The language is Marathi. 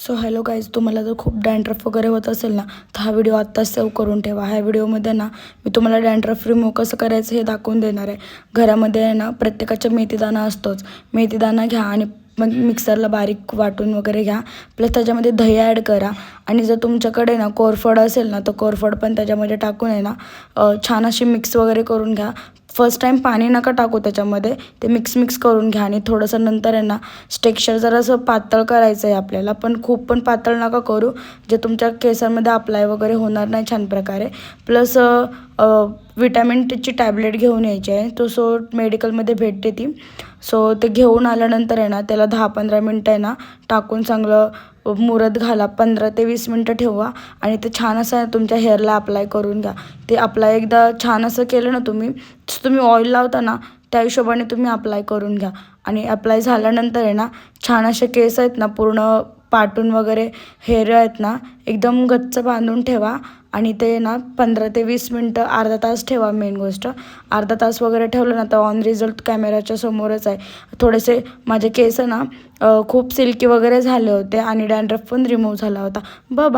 सो हॅलो गाईज, तुम्हाला जर खूप डॅन्ड्रफ वगैरे होत असेल ना, तर हा व्हिडिओ आत्ताच सेव्ह करून ठेवा. ह्या व्हिडिओमध्ये ना मी तुम्हाला डॅन्ड्रफ रिमूव्ह कसं करायचं हे दाखवून देणार आहे. घरामध्ये आहे ना प्रत्येकाच्या मेथीदाणा असतोच. मेथीदाणा घ्या आणि मग मिक्सरला बारीक वाटून वगैरे घ्या. प्लस त्याच्यामध्ये दही ॲड करा आणि जर तुमच्याकडे ना कोरफड असेल ना, तर कोरफड पण त्याच्यामध्ये टाकून आहे ना छान अशी मिक्स वगैरे करून घ्या. फर्स्ट टाईम पाणी नका टाकू त्याच्यामध्ये, ते मिक्स करून घ्या आणि थोडंसं नंतर आहे ना टेक्स्चर जरासं पातळ करायचं आहे आपल्याला, पण खूप पण पातळ नका करू जे तुमच्या केसांमध्ये अप्लाय वगैरे होणार नाही छान प्रकारे. प्लस विटॅमिन टीची टॅबलेट घेऊन यायची आहे, तो मेडिकलमध्ये भेटते ती. सो ते घेऊन आल्यानंतर आहे ना त्याला 10-15 मिनटं आहे ना टाकून चांगलं मुरत घाला. 15 ते 20 मिनटं ठेवा आणि ते छान असं तुमच्या हेअरला अप्लाय करून घ्या. ते अप्लाय एकदा छान असं केलं ना तुम्ही ऑइल लावता ना त्या हिशोबाने तुम्ही अप्लाय करून घ्या. आणि अप्लाय झाल्यानंतर आहे ना छान असे केस आहेत ना पूर्ण पाटून वगैरे हेअर आहेत ना एकदम गच्च बांधून ठेवा. आणि ते ना 15 ते 20 मिनटं, अर्धा तास ठेवा. मेन गोष्ट अर्धा तास वगैरे ठेवलं ना तर ऑन रिझल्ट कॅमेऱ्याच्या समोरच आहे. थोडेसे माझे केस ना खूप सिल्की वगैरे झाले होते आणि डॅन्ड्रफ पण रिमूव्ह झाला होता. बाय.